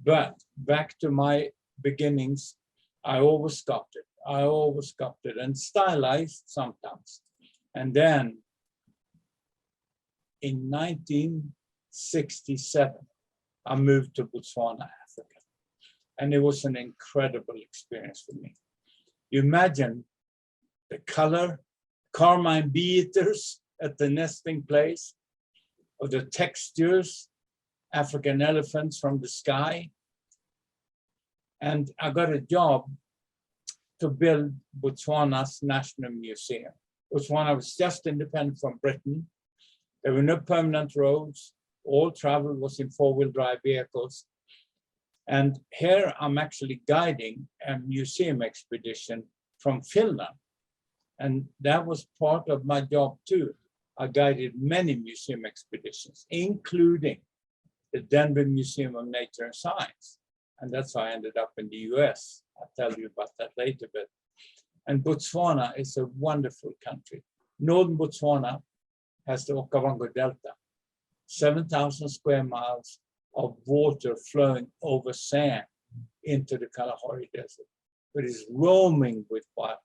But back to my beginnings, I always sculpted. I always sculpted and stylized sometimes. And then in 1967, I moved to Botswana, Africa. And it was an incredible experience for me. You imagine the color, carmine bee-eaters at the nesting place, or the textures, African elephants from the sky. And I got a job to build Botswana's National Museum. Botswana was just independent from Britain. There were no permanent roads. All travel was in four-wheel drive vehicles. And here I'm actually guiding a museum expedition from Finland. And that was part of my job too. I guided many museum expeditions, including the Denver Museum of Nature and Science. And that's how I ended up in the US. I'll tell you about that later. But and Botswana is a wonderful country. Northern Botswana has the Okavango Delta, 7,000 square miles of water flowing over sand into the Kalahari Desert, but it's roaming with wildlife.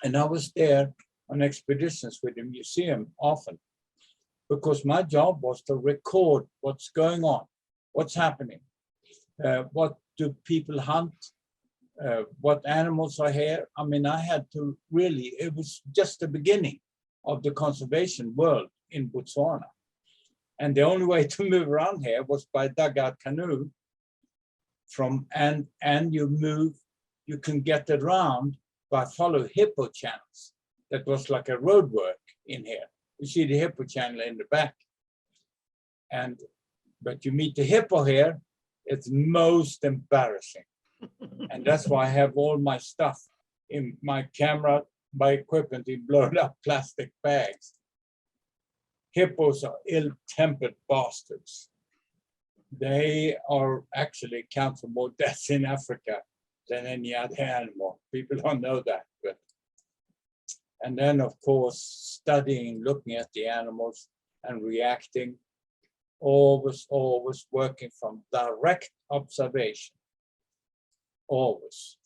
And I was there on expeditions with the museum often, because my job was to record what's going on, what's happening, what do people hunt, what animals are here. I mean, I had to really, it was just the beginning of the conservation world in Botswana. And the only way to move around here was by dugout canoe and you can get around by follow hippo channels. That was like a road work in here. You see the hippo channel in the back. But you meet the hippo here, it's most embarrassing. And that's why I have all my stuff in my camera, my equipment in blown up plastic bags. Hippos are ill-tempered bastards. They are actually count for more deaths in Africa than any other animal. People don't know that. And then, of course, studying, looking at the animals and reacting, always working from direct observation, always.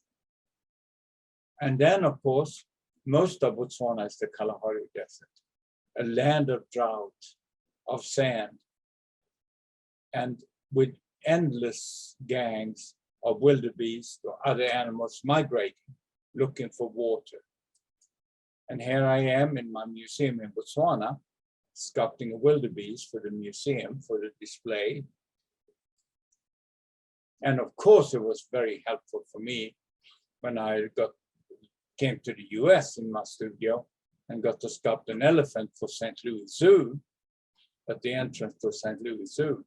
And then, of course, most of Botswana is the Kalahari Desert, a land of drought, of sand, and with endless gangs of wildebeest or other animals migrating, looking for water. And here I am in my museum in Botswana, sculpting a wildebeest for the museum, for the display. And of course, it was very helpful for me when I came to the US in my studio and got to sculpt an elephant for St. Louis Zoo, at the entrance to St. Louis Zoo.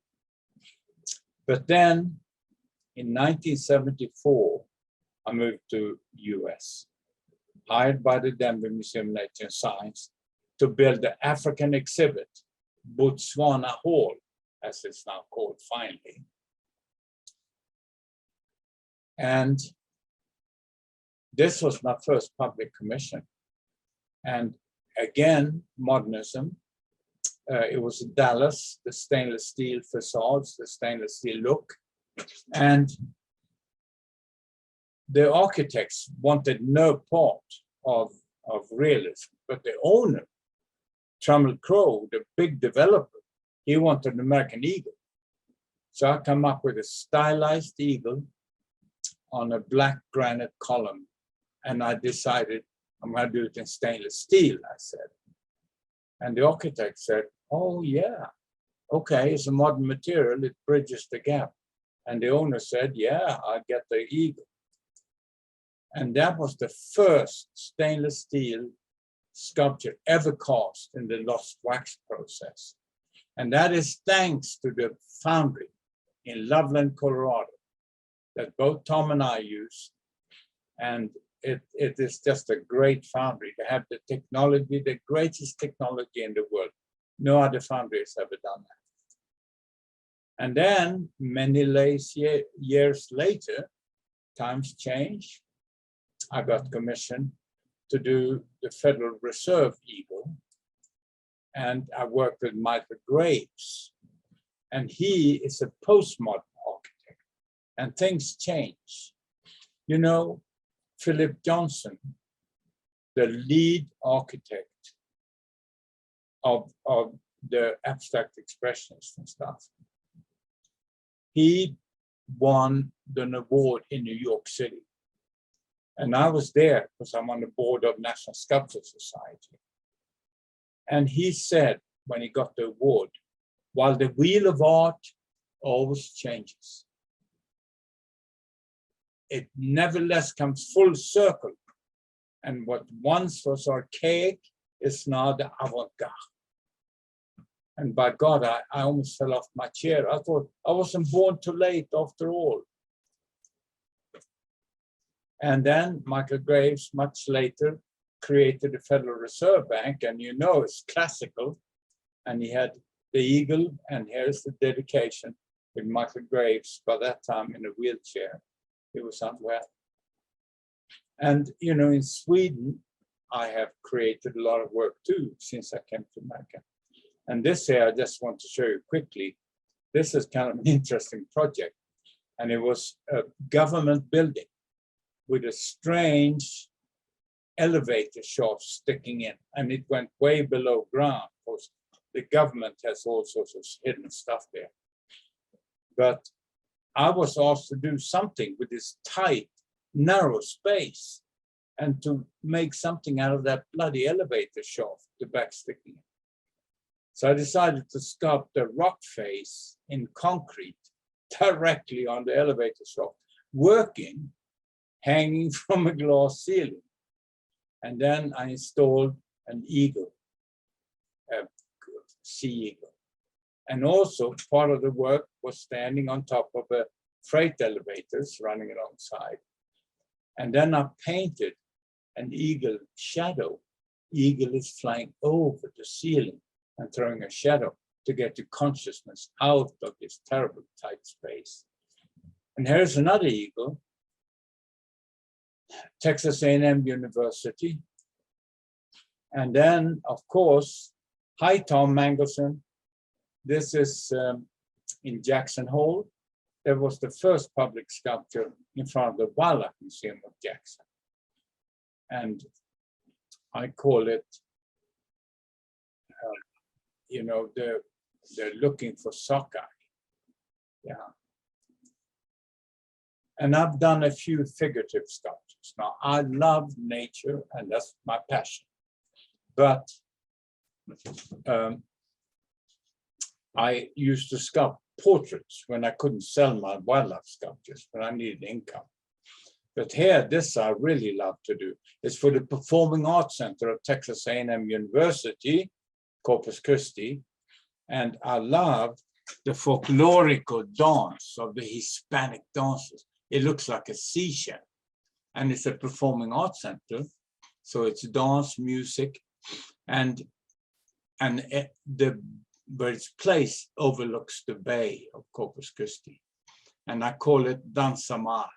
But then in 1974, I moved to US, hired by the Denver Museum of Nature and Science to build the African exhibit, Botswana Hall, as it's now called finally. And this was my first public commission. And again, modernism. It was in Dallas, the stainless steel facades, the stainless steel look. And the architects wanted no part of realism, but the owner, Trammell Crow, the big developer, he wanted an American eagle. So I come up with a stylized eagle on a black granite column. And I decided I'm going to do it in stainless steel, I said. And the architect said, oh, yeah, okay, it's a modern material, it bridges the gap. And the owner said, yeah, I get the eagle. And that was the first stainless steel sculpture ever cast in the lost wax process. And that is thanks to the foundry in Loveland, Colorado, that both Tom and I use. And it is just a great foundry to have the technology, the greatest technology in the world. No other foundry has ever done that. And then many years later, times change. I got commissioned to do the Federal Reserve Eagle. And I worked with Michael Graves. And he is a postmodern architect. And things change. You know, Philip Johnson, the lead architect of the abstract expressionists and stuff, he won an award in New York City. And I was there because I'm on the board of National Sculpture Society. And he said, when he got the award, while the wheel of art always changes, it nevertheless comes full circle. And what once was archaic is now the avant-garde. And by God, I almost fell off my chair. I thought I wasn't born too late after all. And then Michael Graves, much later, created the Federal Reserve Bank. And you know, it's classical. And he had the eagle, and here's the dedication with Michael Graves, by that time in a wheelchair. He was unwell. And, you know, in Sweden, I have created a lot of work too, since I came to America. And this here, I just want to show you quickly. This is kind of an interesting project. And it was a government building with a strange elevator shaft sticking in. And it went way below ground, because the government has all sorts of hidden stuff there. But I was asked to do something with this tight, narrow space, and to make something out of that bloody elevator shaft, the back sticking in. So I decided to sculpt a rock face in concrete directly on the elevator shaft, working, hanging from a glass ceiling. And then I installed an eagle, a sea eagle. And also part of the work was standing on top of a freight elevators running alongside. And then I painted an eagle shadow. Eagle is flying over the ceiling and throwing a shadow to get the consciousness out of this terrible tight space. And here's another eagle, Texas A&M University. And then, of course, hi, Tom Mangelsen. This is in Jackson Hole. There was the first public sculpture in front of the Wildlife Museum of Jackson. And I call it, you know, they're looking for sockeye. Yeah. And I've done a few figurative sculptures. Now, I love nature, and that's my passion. But I used to sculpt portraits when I couldn't sell my wildlife sculptures, when I needed income. But here, this I really love to do. It's for the Performing Arts Center of Texas A&M University, Corpus Christi. And I love the folklorical dance of the Hispanic dances. It looks like a seashell. And it's a performing arts center. So it's dance, music, and where its place overlooks the bay of Corpus Christi. And I call it Dansa Mar,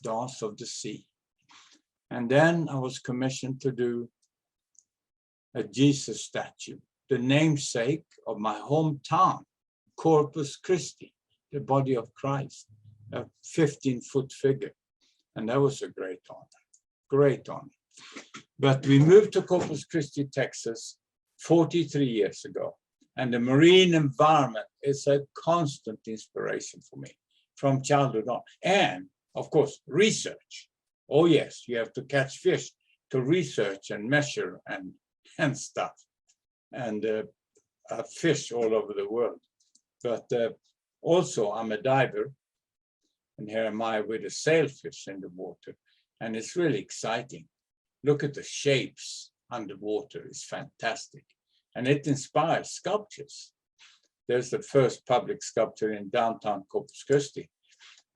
Dance of the Sea. And then I was commissioned to do a Jesus statue, the namesake of my hometown, Corpus Christi, the body of Christ, a 15-foot figure. And that was a great honor, great honor. But we moved to Corpus Christi, Texas, 43 years ago. And the marine environment is a constant inspiration for me from childhood on. And of course, research. Oh yes, you have to catch fish to research and measure and stuff. And fish all over the world. But also I'm a diver. And here am I with a sailfish in the water. And it's really exciting. Look at the shapes underwater, it's fantastic. And it inspires sculptures. There's the first public sculpture in downtown Corpus Christi.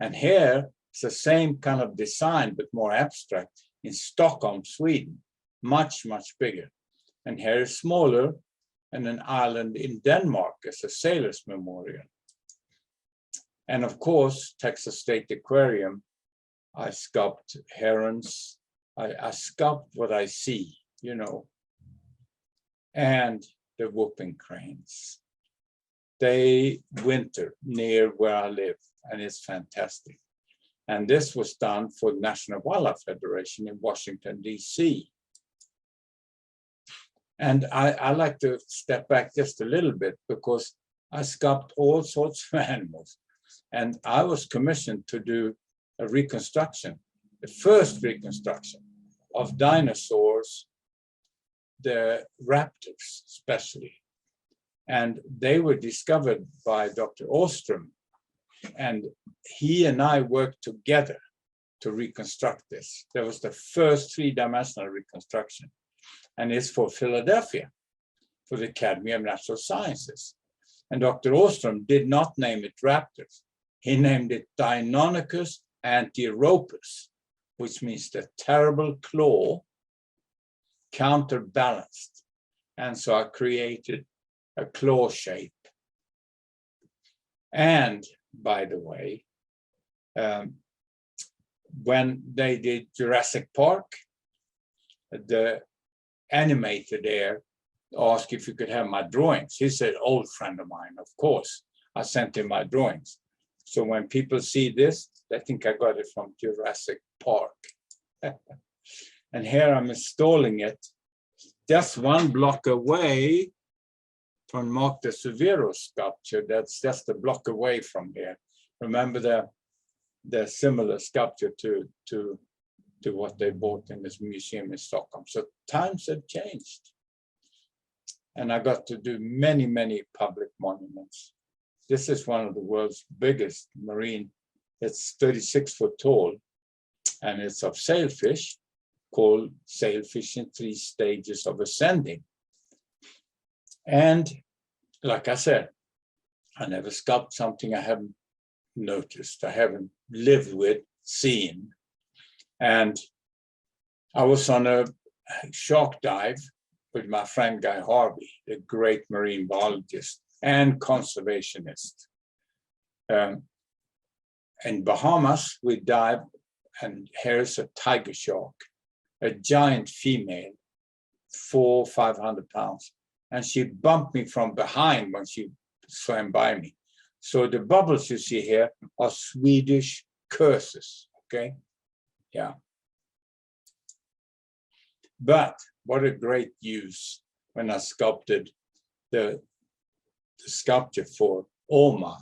And here it's the same kind of design, but more abstract in Stockholm, Sweden, much, much bigger. And here is smaller, and an island in Denmark as a sailor's memorial. And of course, Texas State Aquarium, I sculpt herons. I sculpt what I see, you know, and the whooping cranes. They winter near where I live, and it's fantastic. And this was done for the National Wildlife Federation in Washington, D.C. And I like to step back just a little bit because I sculpt all sorts of animals. And I was commissioned to do a reconstruction, the first reconstruction of dinosaurs, the raptors especially. And they were discovered by Dr. Ostrom. And he and I worked together to reconstruct this. That was the first three-dimensional reconstruction. And it's for Philadelphia, for the Academy of Natural Sciences. And Dr. Ostrom did not name it raptors. He named it Deinonychus antiropus, which means the terrible claw counterbalanced. And so I created a claw shape And by the way, when they did Jurassic Park, the animator there asked if you could have my drawings. He said, old friend of mine, of course. I sent him my drawings. So when people see this, they think I got it from Jurassic Park. And here I'm installing it just one block away from Mark de Severo sculpture. That's just a block away from here. Remember the similar sculpture to what they bought in this museum in Stockholm. So times have changed. And I got to do many, many public monuments. This is one of the world's biggest marine. It's 36 foot tall, and it's of sailfish, called Sailfish in 3 Stages of Ascending. And like I said, I never sculpt something I haven't noticed, I haven't lived with, seen. And I was on a shark dive with my friend Guy Harvey, the great marine biologist and conservationist. In Bahamas, we dived, and here's a tiger shark, a giant female, 400-500 pounds. And she bumped me from behind when she swam by me. So the bubbles you see here are Swedish curses, okay? Yeah. But what a great use when I sculpted the sculpture for OMA,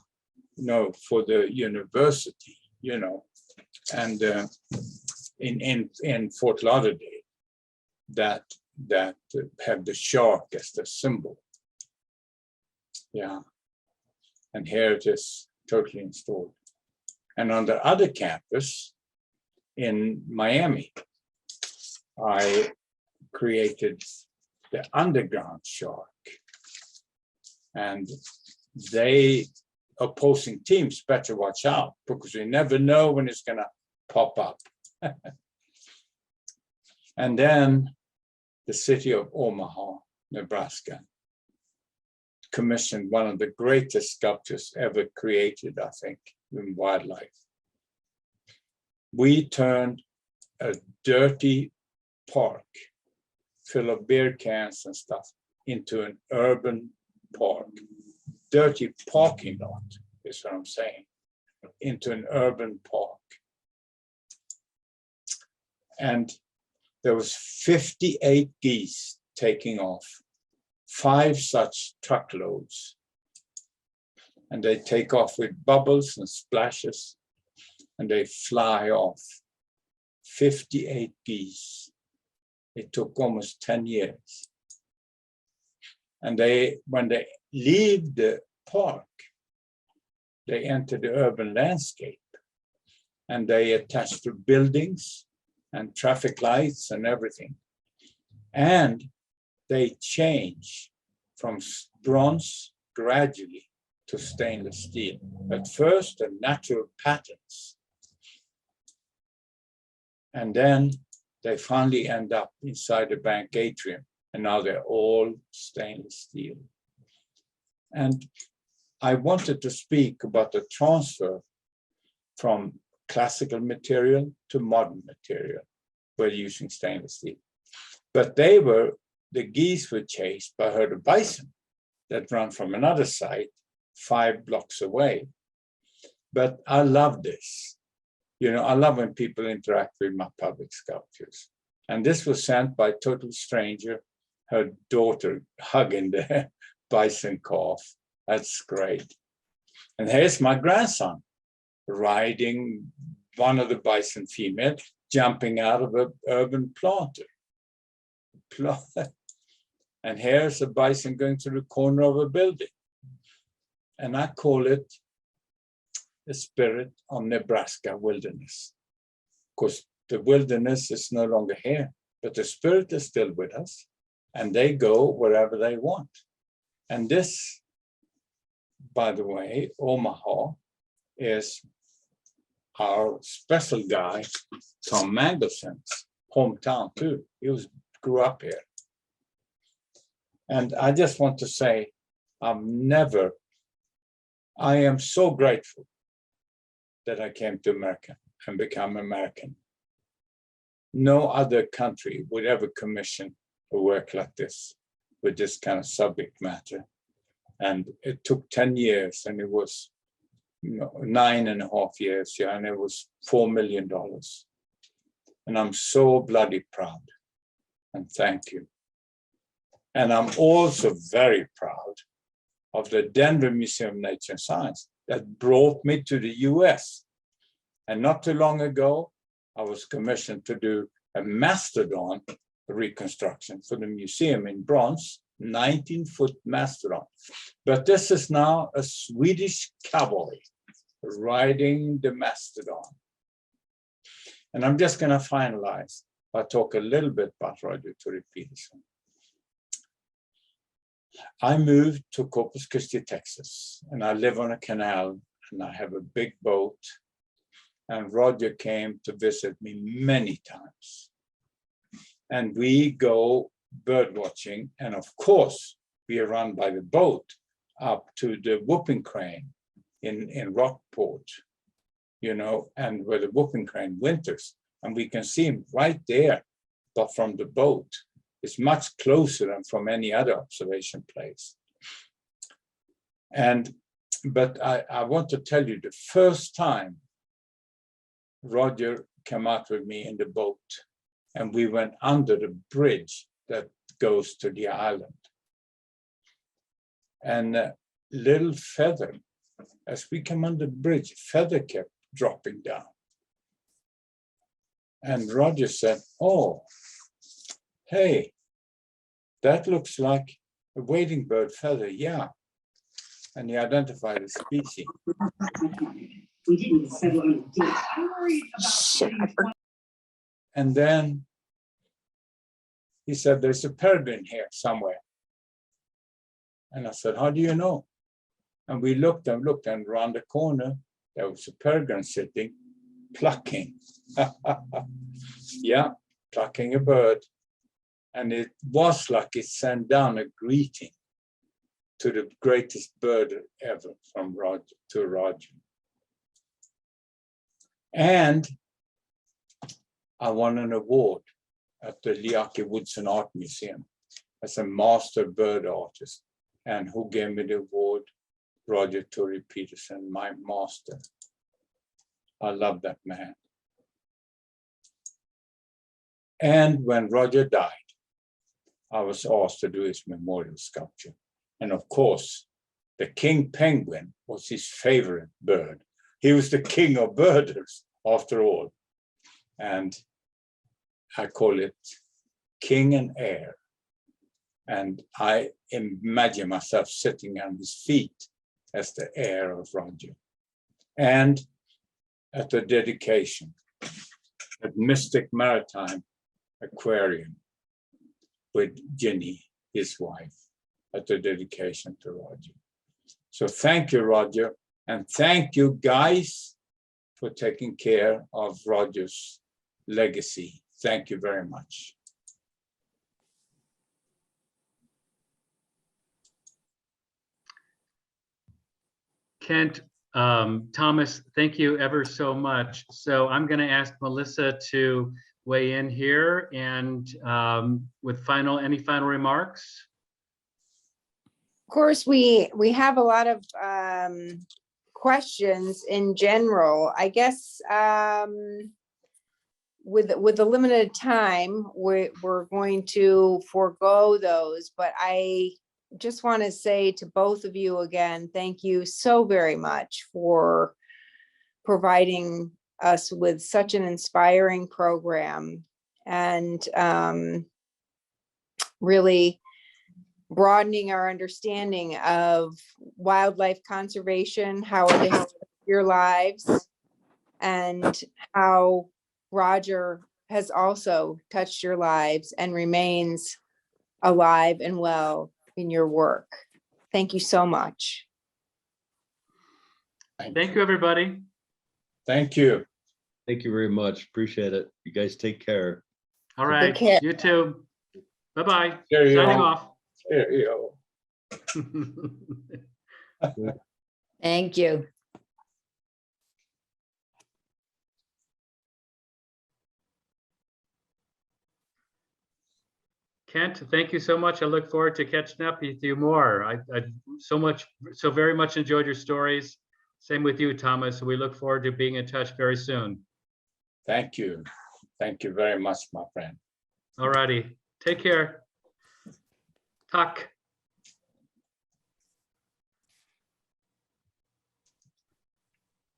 for the university, and in Fort Lauderdale, that have the shark as the symbol. Yeah. And here it is totally installed. And on the other campus in Miami, I created the underground shark. And they, opposing teams, better watch out, because we never know when it's gonna pop up. And then the city of Omaha, Nebraska, commissioned one of the greatest sculptures ever created, I think, in wildlife. We turned a dirty park full of beer cans and stuff into an urban park. Dirty parking lot is what I'm saying, into an urban park. And there was 58 geese taking off, 5 such truckloads. And they take off with bubbles and splashes, and they fly off. 58 geese. It took almost 10 years. And when they leave the park, they enter the urban landscape, and they attach to buildings and traffic lights and everything. And they change from bronze gradually to stainless steel. At first, the natural patterns. And then they finally end up inside the bank atrium, and now they're all stainless steel. And I wanted to speak about the transfer from classical material to modern material. We're using stainless steel. But the geese were chased by a herd of bison that run from another site 5 blocks away. But I love this. I love when people interact with my public sculptures. And this was sent by a total stranger, her daughter hugging the bison calf. That's great. And here's my grandson riding one of the bison female, jumping out of an urban planter. And here's a bison going to the corner of a building. And I call it the spirit of Nebraska wilderness. Because the wilderness is no longer here, but the spirit is still with us, and they go wherever they want. And this, by the way, Omaha, is our special guy, Tom Mangelsen's hometown too. He grew up here. And I just want to say, I've never I am so grateful that I came to America and become American. No other country would ever commission a work like this with this kind of subject matter. And it took 10 years, and it was 9.5 years, yeah, and it was $4 million. And I'm so bloody proud, and thank you. And I'm also very proud of the Denver Museum of Nature and Science that brought me to the US. And not too long ago, I was commissioned to do a mastodon reconstruction for the museum in bronze, 19-foot mastodon. But this is now a Swedish cowboy riding the mastodon. And I'm just going to finalize by talk a little bit about Roger Tory Peterson. I moved to Corpus Christi, Texas, and I live on a canal, and I have a big boat. And Roger came to visit me many times. And we go bird watching, and of course, we run by the boat up to the whooping crane in Rockport, you know, and where the whooping crane winters, and we can see him right there, but from the boat. It's much closer than from any other observation place. But I want to tell you, the first time Roger came out with me in the boat, and we went under the bridge that goes to the island. And a little feather, as we come under the bridge, feather kept dropping down. And Roger said, "Oh, hey, that looks like a wading bird feather, yeah." And he identified the species. We didn't settle on a date. I'm worried about. And then he said, "There's a peregrine here somewhere." And I said, "How do you know?" And we looked and looked, and around the corner, there was a peregrine sitting, plucking. Yeah, plucking a bird. And it was like it sent down a greeting to the greatest bird ever from Roger to Roger. And I won an award at the Leake Woodson Art Museum as a master bird artist. And who gave me the award? Roger Tory Peterson, my master. I love that man. And when Roger died, I was asked to do his memorial sculpture. And of course, the king penguin was his favorite bird. He was the king of birders, after all. And I call it King and Air. And I imagine myself sitting on his feet as the heir of Roger. And at the dedication at Mystic Maritime Aquarium with Ginny, his wife, at the dedication to Roger. So thank you, Roger, and thank you guys for taking care of Roger's legacy. Thank you very much. Kent, Thomas, thank you ever so much. So I'm going to ask Melissa to weigh in here and with any final remarks. Of course, we have a lot of questions in general. I guess with the limited time, we're going to forego those, but I just want to say to both of you again, thank you so very much for providing us with such an inspiring program and really broadening our understanding of wildlife conservation, how it impacts your lives, and how Roger has also touched your lives and remains alive and well in your work. Thank you so much. Thank you, everybody. Thank you. Thank you very much. Appreciate it. You guys take care. All right, care. you too. Bye-bye. Cheerio. Signing off. Cheerio. Thank you. Kent, thank you so much. I look forward to catching up with you more. I so very much enjoyed your stories. Same with you, Thomas. We look forward to being in touch very soon. Thank you. Thank you very much, my friend. All righty. Take care. Tack.